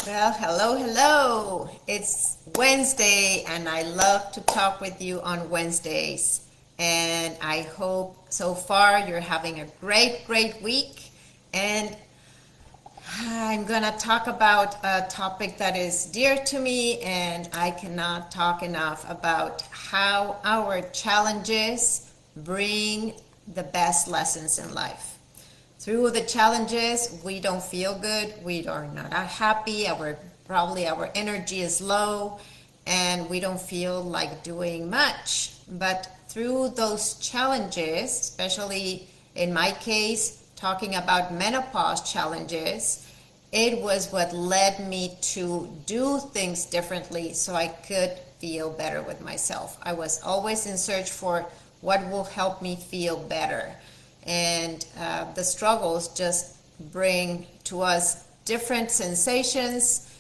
Well, hello. It's Wednesday, and I love to talk with you on Wednesdays. And I hope so far you're having a great week. And I'm going to talk about a topic that is dear to me, and I cannot talk enough about how our challenges bring the best lessons in life. Through the challenges, we don't feel good, we are not happy, probably our energy is low, and we don't feel like doing much. But through those challenges, especially in my case, talking about menopause challenges, it was what led me to do things differently so I could feel better with myself. I was always in search for what will help me feel better. And the struggles just bring to us different sensations.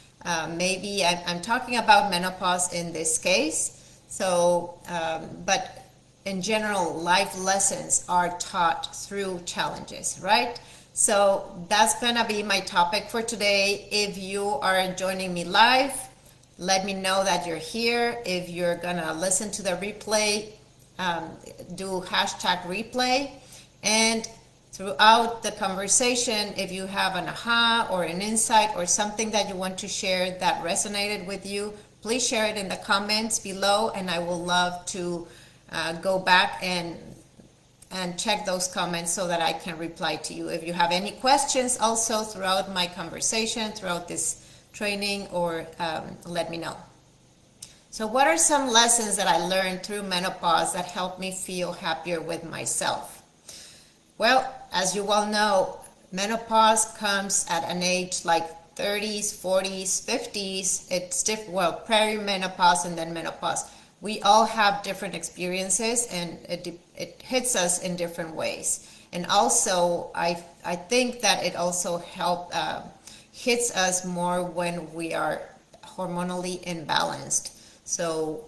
Maybe I'm talking about menopause in this case. But in general, life lessons are taught through challenges, right? So that's gonna be my topic for today. If you are joining me live, let me know that you're here. If you're gonna listen to the replay, do #replay. And throughout the conversation, if you have an aha or an insight or something that you want to share that resonated with you, please share it in the comments below, and I will love to go back and check those comments so that I can reply to you. If you have any questions also throughout my conversation, throughout this training, or let me know. So what are some lessons that I learned through menopause that helped me feel happier with myself? Well, as you all know, menopause comes at an age like 30s, 40s, 50s. It's perimenopause and then menopause. We all have different experiences, and it hits us in different ways. And also, I think that it also hits us more when we are hormonally imbalanced. So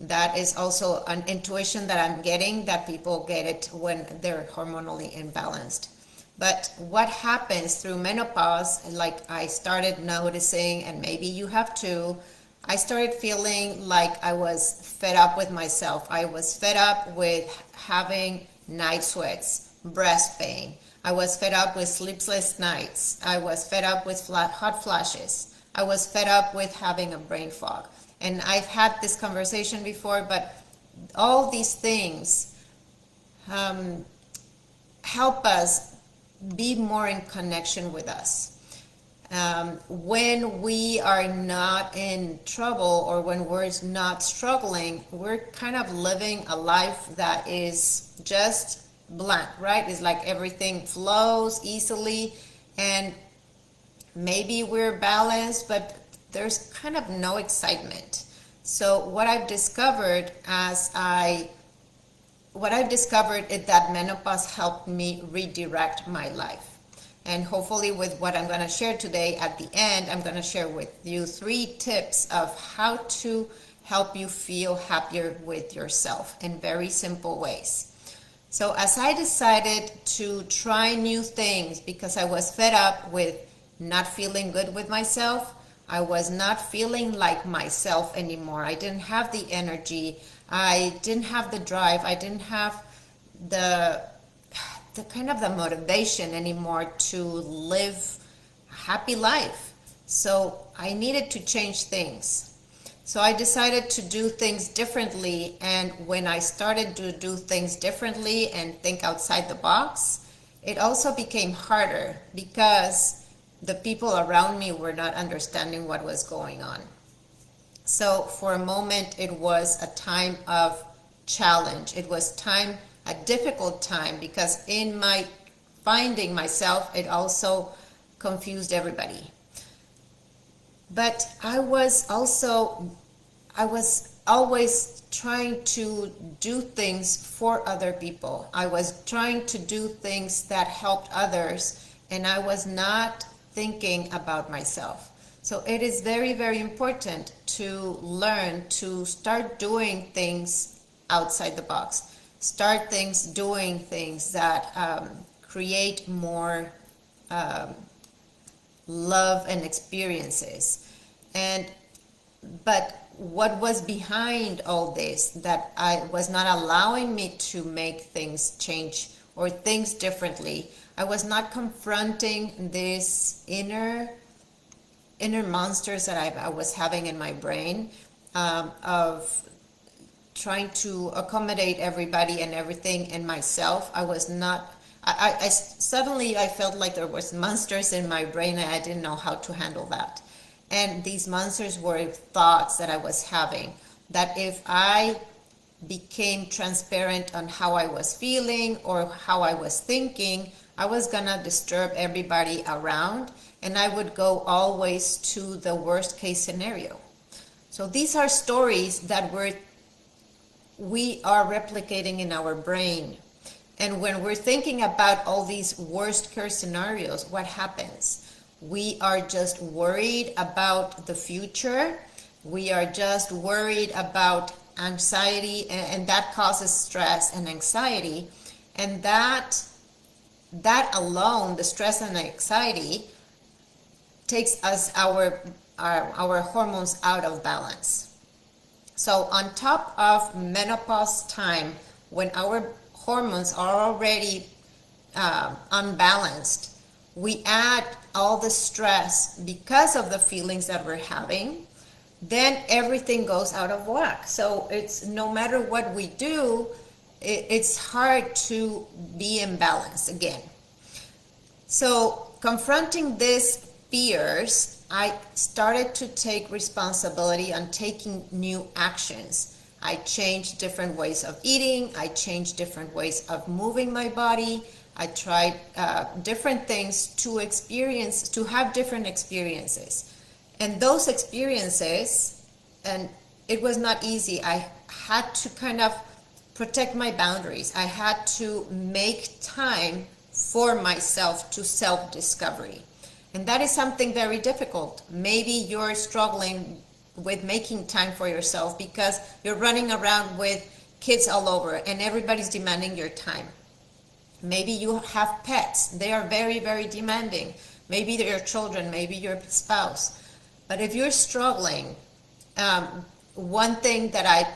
that is also an intuition that I'm getting, that people get it when they're hormonally imbalanced. But what happens through menopause, like I started noticing, and maybe you have too, I started feeling like I was fed up with myself. I was fed up with having night sweats, breast pain. I was fed up with sleepless nights. I was fed up with hot flashes. I was fed up with having a brain fog. And I've had this conversation before, but all these things help us be more in connection with us. When we are not in trouble, or when we're not struggling, we're kind of living a life that is just blank, right? It's like everything flows easily, and maybe we're balanced, but there's kind of no excitement. So what I've discovered is that menopause helped me redirect my life. And hopefully with what I'm going to share today at the end, I'm going to share with you 3 tips of how to help you feel happier with yourself in very simple ways. So as I decided to try new things, because I was fed up with not feeling good with myself, I was not feeling like myself anymore. I didn't have the energy. I didn't have the drive. I didn't have the kind of the motivation anymore to live a happy life. So I needed to change things. So I decided to do things differently. And when I started to do things differently and think outside the box, it also became harder because the people around me were not understanding what was going on. So for a moment, it was a time of challenge. It was a difficult time, because in my finding myself, it also confused everybody. But I was always trying to do things for other people. I was trying to do things that helped others, and I was not thinking about myself. So it is very important to learn to start doing things outside the box. Start doing things that create more love and experiences. But what was behind all this that I was not allowing me to make things change or things differently? I was not confronting these inner monsters that I was having in my brain, of trying to accommodate everybody and everything and myself. I was not, I suddenly I felt like there was monsters in my brain and I didn't know how to handle that. And these monsters were thoughts that I was having, that if I became transparent on how I was feeling or how I was thinking, I was gonna disturb everybody around, and I would go always to the worst case scenario. So these are stories that we are replicating in our brain. And when we're thinking about all these worst case scenarios, what happens? We are just worried about the future. We are just worried about anxiety, and that causes stress and anxiety. And that alone, the stress and anxiety, takes us our hormones out of balance. So on top of menopause time, when our hormones are already unbalanced, we add all the stress because of the feelings that we're having, then everything goes out of whack. So it's, no matter what we do, it's hard to be in balance again. So confronting these fears, I started to take responsibility on taking new actions. I changed different ways of eating. I changed different ways of moving my body. I tried different things to have different experiences. And those experiences, and it was not easy. I had to kind of protect my boundaries. I had to make time for myself to self-discovery. And that is something very difficult. Maybe you're struggling with making time for yourself because you're running around with kids all over and everybody's demanding your time. Maybe you have pets. They are very, very demanding. Maybe they're your children, maybe your spouse. But if you're struggling, one thing that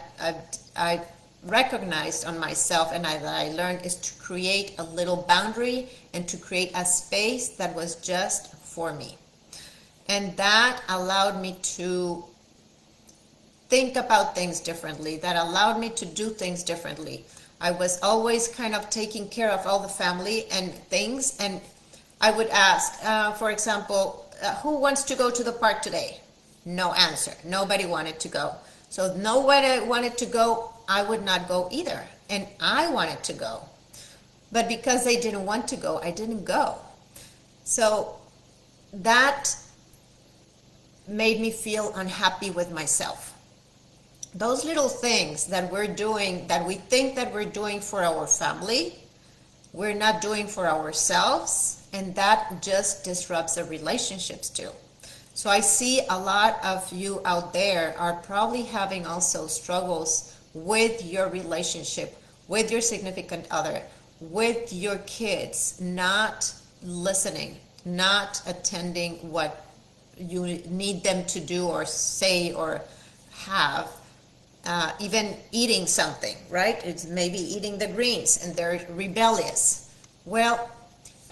I recognized on myself and that I learned is to create a little boundary and to create a space that was just for me. And that allowed me to think about things differently. That allowed me to do things differently. I was always kind of taking care of all the family and things, and I would ask, for example, who wants to go to the park today? No answer. Nobody wanted to go. So nobody wanted to go, I would not go either. And I wanted to go. But because they didn't want to go, I didn't go. So that made me feel unhappy with myself. Those little things that we're doing, that we think that we're doing for our family, we're not doing for ourselves, and that just disrupts the relationships too. So I see a lot of you out there are probably having also struggles with your relationship, with your significant other, with your kids, not listening, not attending what you need them to do or say or have. Even eating something, right? It's maybe eating the greens and they're rebellious. Well,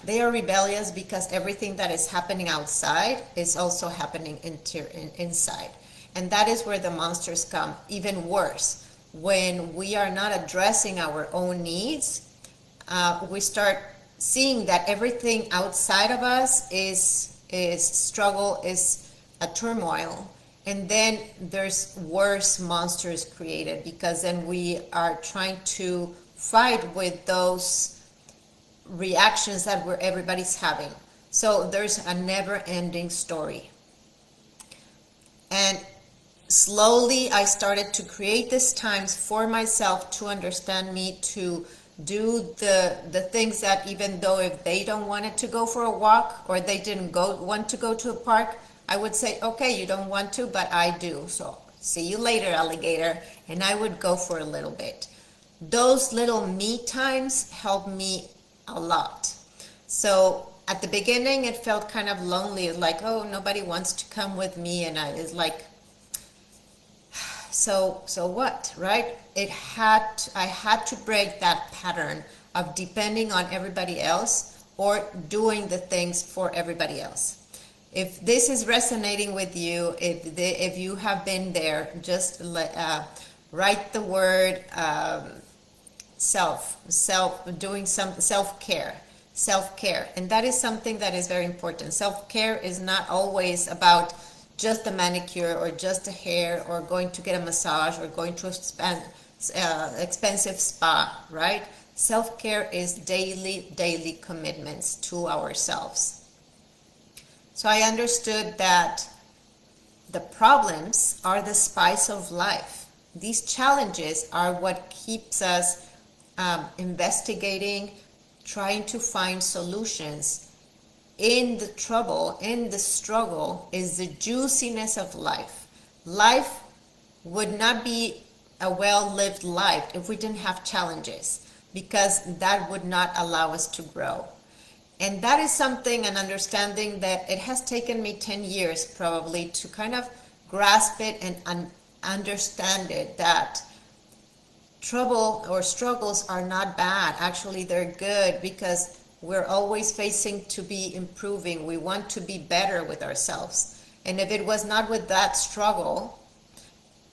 they are rebellious because everything that is happening outside is also happening inside. And that is where the monsters come, even worse. When we are not addressing our own needs, we start seeing that everything outside of us is struggle, is a turmoil. And then there's worse monsters created because then we are trying to fight with those reactions that everybody's having. So there's a never-ending story. And slowly I started to create these times for myself to understand me, to do the things that even though if they don't want to go for a walk or they didn't want to go to a park, I would say, okay, you don't want to, but I do. So see you later, alligator. And I would go for a little bit. Those little me times helped me a lot. So at the beginning, it felt kind of lonely, like, oh, nobody wants to come with me. And I was like, so what, right? I had to break that pattern of depending on everybody else or doing the things for everybody else. If this is resonating with you, if you have been there, just write the word doing some self-care. And that is something that is very important. Self-care is not always about just a manicure or just a hair or going to get a massage or going to expensive spa, right? Self-care is daily commitments to ourselves. So I understood that the problems are the spice of life. These challenges are what keeps us investigating, trying to find solutions. In the trouble, in the struggle, is the juiciness of life. Life would not be a well-lived life if we didn't have challenges, because that would not allow us to grow. And that is something, an understanding that it has taken me 10 years probably to kind of grasp it and understand it, that trouble or struggles are not bad. Actually, they're good, because we're always facing to be improving. We want to be better with ourselves. And if it was not with that struggle,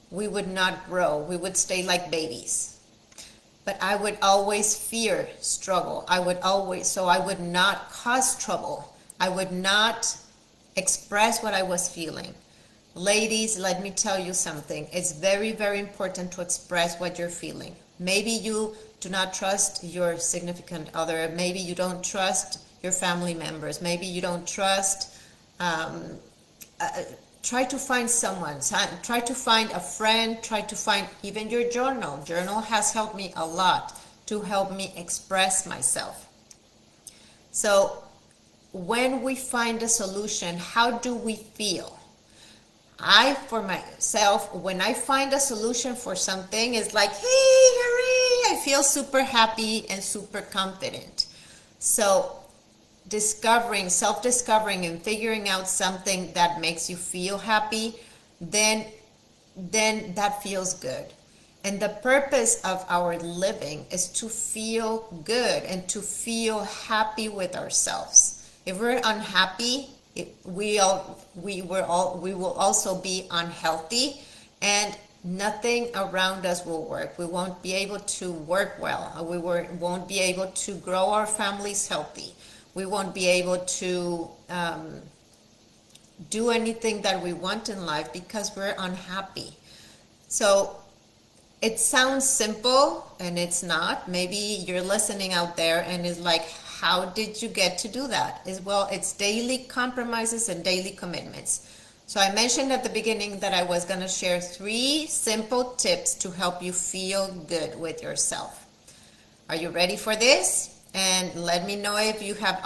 we would not grow. We would stay like babies. But I would always fear struggle. I would not cause trouble. I would not express what I was feeling. Ladies, let me tell you something. It's very, very important to express what you're feeling. Maybe you do not trust your significant other. Maybe you don't trust your family members. Maybe you don't trust, try to find someone, try to find a friend, try to find even your journal. Journal has helped me a lot to help me express myself. So when we find a solution, how do we feel? For myself, when I find a solution for something, it's like, hey, hooray! I feel super happy and super confident. So self-discovering and figuring out something that makes you feel happy, then that feels good. And the purpose of our living is to feel good and to feel happy with ourselves. If we're unhappy, we will also be unhealthy, and nothing around us will work. We won't be able to work well. We won't be able to grow our families healthy. We won't be able to do anything that we want in life because we're unhappy. So it sounds simple, and it's not. Maybe you're listening out there and it's like, how did you get to do that? It's daily compromises and daily commitments. So I mentioned at the beginning that I was going to share 3 simple tips to help you feel good with yourself. Are you ready for this? And let me know if you have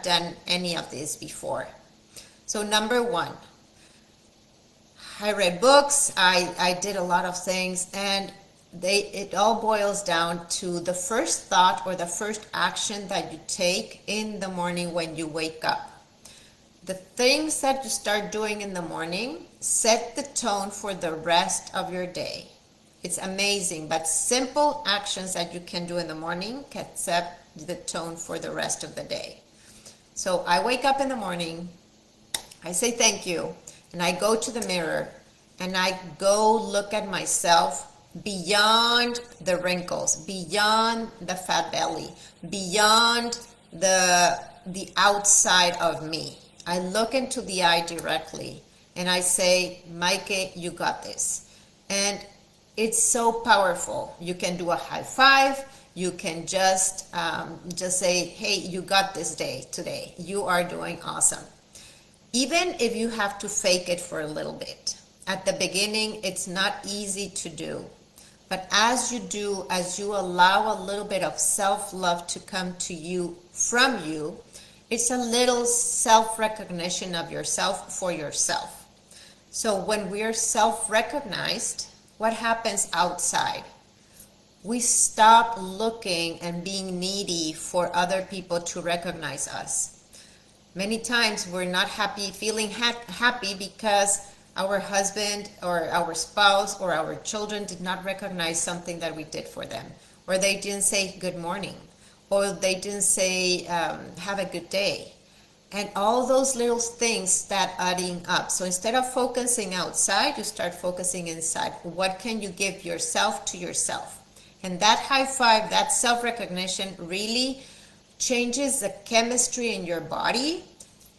done any of this before. So number 1, I read books, I did a lot of things, and it all boils down to the first thought or the first action that you take in the morning when you wake up. The things that you start doing in the morning set the tone for the rest of your day. It's amazing, but simple actions that you can do in the morning can set the tone for the rest of the day. So I wake up in the morning, I say thank you, and I go to the mirror and I go look at myself beyond the wrinkles, beyond the fat belly, beyond the outside of me. I look into the eye directly and I say, Maaike, you got this. And it's so powerful. You can do a high five. You can just say, hey, you got this day today. You are doing awesome. Even if you have to fake it for a little bit. At the beginning, it's not easy to do. But as you do, as you allow a little bit of self-love to come to you, from you, it's a little self-recognition of yourself for yourself. So when we're self-recognized, what happens outside? we stop looking and being needy for other people to recognize us. Many times we're not happy, feeling happy because our husband or our spouse or our children did not recognize something that we did for them, or they didn't say good morning, or they didn't say have a good day. And all those little things start adding up. So instead of focusing outside, you start focusing inside. What can you give yourself to yourself? And that high five, that self-recognition really changes the chemistry in your body,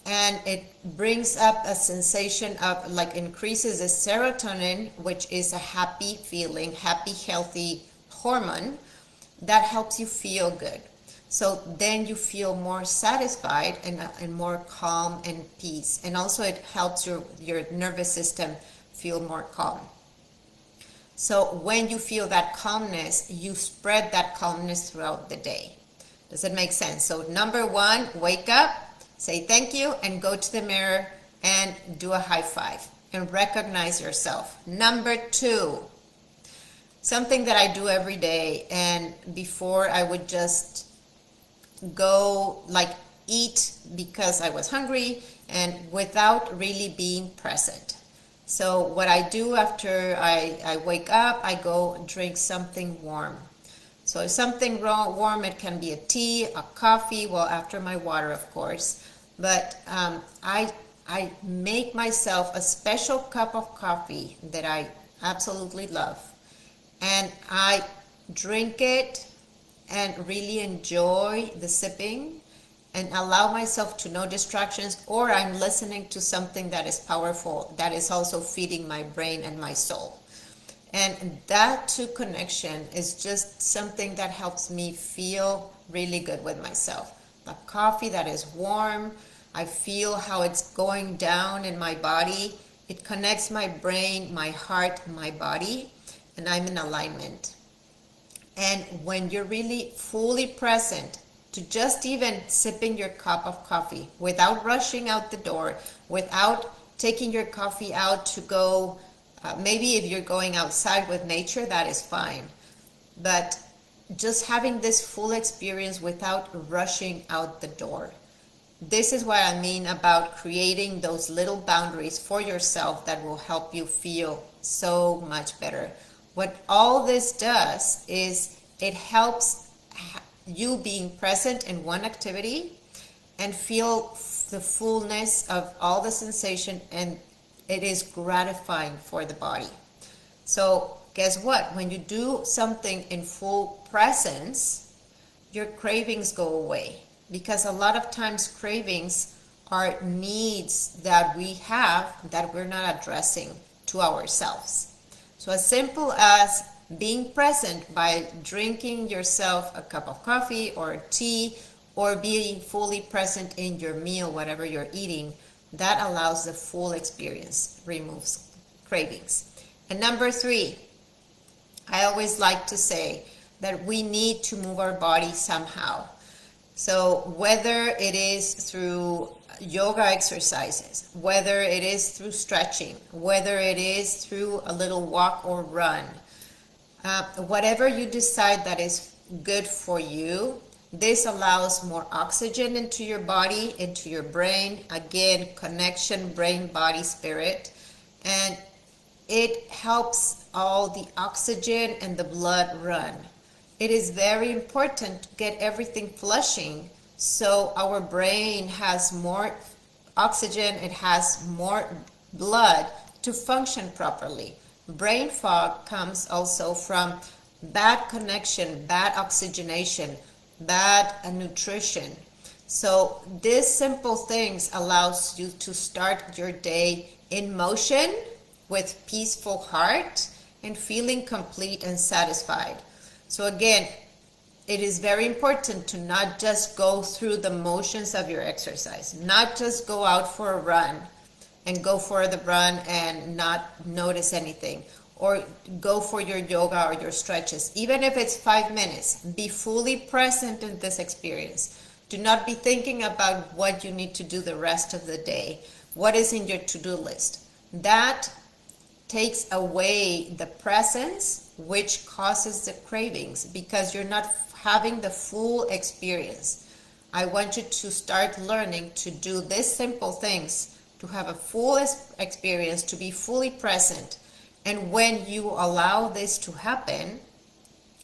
and it brings up a sensation of, like, increases the serotonin, which is a happy feeling, happy, healthy hormone that helps you feel good. So then you feel more satisfied and more calm and peace. And also it helps your nervous system feel more calm. So when you feel that calmness, you spread that calmness throughout the day. Does it make sense? So number one, wake up, say thank you, and go to the mirror and do a high five and recognize yourself. Number two, something that I do every day, and before I would just go like eat because I was hungry and without really being present. So what I do after I wake up, I go drink something warm. So if something warm, it can be a tea, a coffee, well, after my water, of course. But I make myself a special cup of coffee that I absolutely love. And I drink it and really enjoy the sipping and allow myself to no distractions, or I'm listening to something that is powerful, that is also feeding my brain and my soul. And that two connection is just something that helps me feel really good with myself. The coffee that is warm, I feel how it's going down in my body. It connects my brain, my heart, my body, and I'm in alignment. And when you're really fully present to just even sipping your cup of coffee without rushing out the door, without taking your coffee out to go, maybe if you're going outside with nature, that is fine. But just having this full experience without rushing out the door. This is what I mean about creating those little boundaries for yourself that will help you feel so much better. What all this does is it helps you being present in one activity and feel the fullness of all the sensation, and it is gratifying for the body. So guess what? When you do something in full presence, your cravings go away, because a lot of times cravings are needs that we have that we're not addressing to ourselves. So as simple as being present by drinking yourself a cup of coffee or tea, or being fully present in your meal, whatever you're eating, that allows the full experience, removes cravings. And number three, I always like to say that we need to move our body somehow. So whether it is through yoga exercises, whether it is through stretching, whether it is through a little walk or run, whatever you decide that is good for you, this allows more oxygen into your body, into your brain. Again, connection, brain, body, spirit. And it helps all the oxygen and the blood run. It is very important to get everything flushing so our brain has more oxygen, it has more blood to function properly. Brain fog comes also from bad connection, bad oxygenation, bad nutrition. So these simple things allows you to start your day in motion with peaceful heart and feeling complete and satisfied. So again, it is very important to not just go through the motions of your exercise, not just go out for a run and go for the run and not notice anything, or go for your yoga or your stretches. Even if it's 5 minutes, be fully present in this experience. Do not be thinking about what you need to do the rest of the day, what is in your to-do list. That takes away the presence, which causes the cravings because you're not having the full experience. I want you to start learning to do these simple things, to have a full experience, to be fully present. And when you allow this to happen,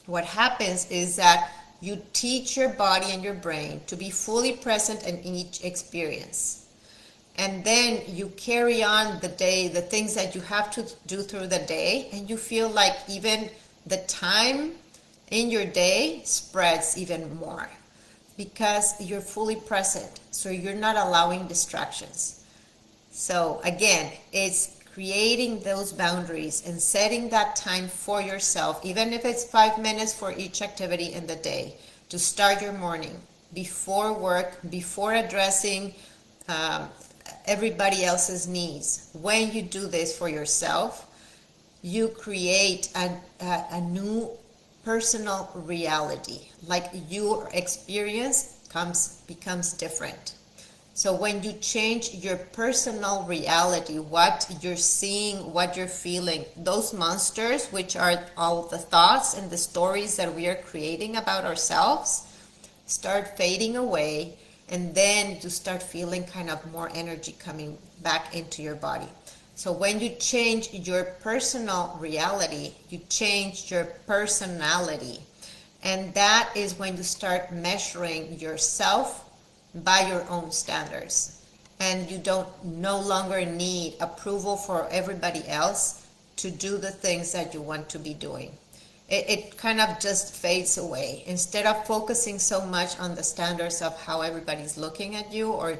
what happens is that you teach your body and your brain to be fully present in each experience. And then you carry on the day, the things that you have to do through the day, and you feel like even the time in your day spreads even more because you're fully present. So you're not allowing distractions. So again, it's creating those boundaries and setting that time for yourself, even if it's 5 minutes for each activity in the day, to start your morning before work, before addressing everybody else's needs. When you do this for yourself, you create a new personal reality. Like your experience becomes different. So when you change your personal reality, what you're seeing, what you're feeling, those monsters, which are all the thoughts and the stories that we are creating about ourselves, start fading away. And then you start feeling kind of more energy coming back into your body. So when you change your personal reality, you change your personality. And that is when you start measuring yourself by your own standards. And you don't no longer need approval for everybody else to do the things that you want to be doing. It kind of just fades away. Instead of focusing so much on the standards of how everybody's looking at you or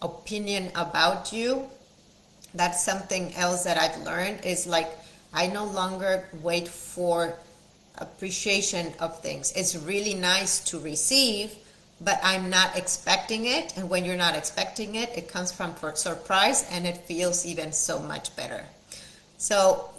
opinion about you, that's something else that I've learned is like I no longer wait for appreciation of things. It's really nice to receive, but I'm not expecting it. And when you're not expecting it, it comes from surprise and it feels even so much better. So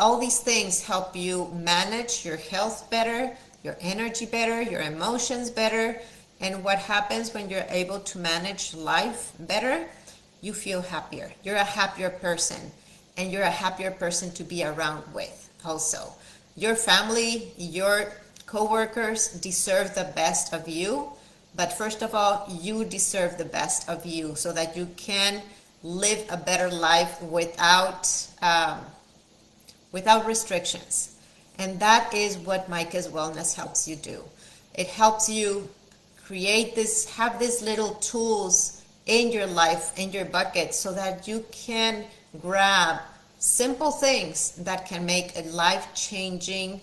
all these things help you manage your health better, your energy better, your emotions better. And what happens when you're able to manage life better? You feel happier. You're a happier person, and you're a happier person to be around with also. Your family, your coworkers deserve the best of you, but first of all, you deserve the best of you so that you can live a better life without restrictions. And that is what Maaike's Wellness helps you do. It helps you have these little tools in your life, in your bucket, so that you can grab simple things that can make a life-changing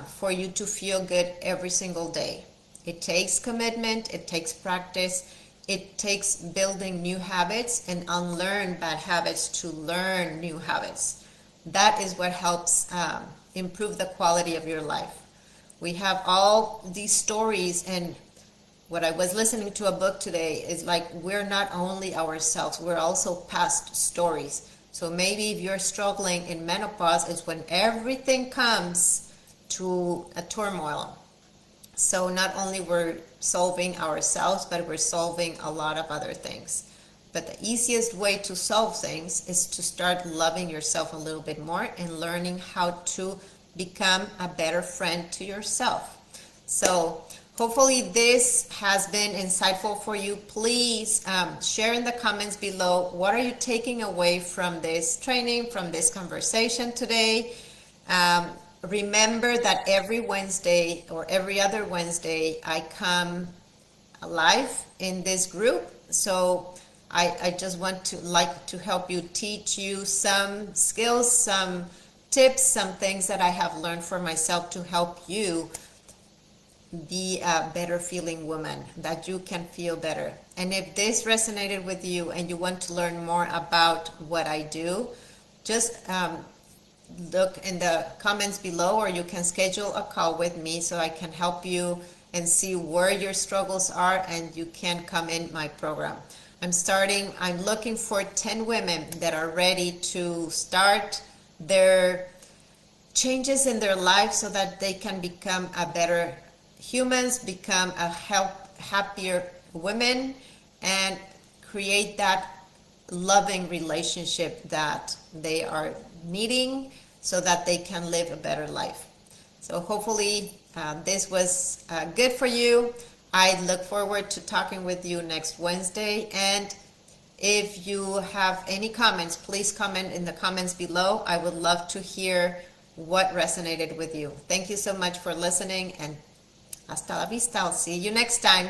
for you to feel good every single day. It takes commitment, it takes practice, it takes building new habits and unlearn bad habits to learn new habits. That is what helps improve the quality of your life. We have all these stories, and what I was listening to a book today is like we're not only ourselves, we're also past stories. So maybe if you're struggling in menopause, it's when everything comes to a turmoil. So not only we're solving ourselves, but we're solving a lot of other things. But the easiest way to solve things is to start loving yourself a little bit more and learning how to become a better friend to yourself. So hopefully this has been insightful for you. Please share in the comments below, what are you taking away from this training, from this conversation today? Remember that every Wednesday or every other Wednesday, I come live in this group. So I just want to help you, teach you some skills, some tips, some things that I have learned for myself to help you be a better feeling woman, that you can feel better. And if this resonated with you and you want to learn more about what I do, just look in the comments below, or you can schedule a call with me so I can help you and see where your struggles are, and you can come in my program. I'm looking for 10 women that are ready to start their changes in their life so that they can become a better humans, become a happier women, and create that loving relationship that they are needing so that they can live a better life. So hopefully this was good for you. I look forward to talking with you next Wednesday. And if you have any comments, please comment in the comments below. I would love to hear what resonated with you. Thank you so much for listening, and hasta la vista. I'll see you next time.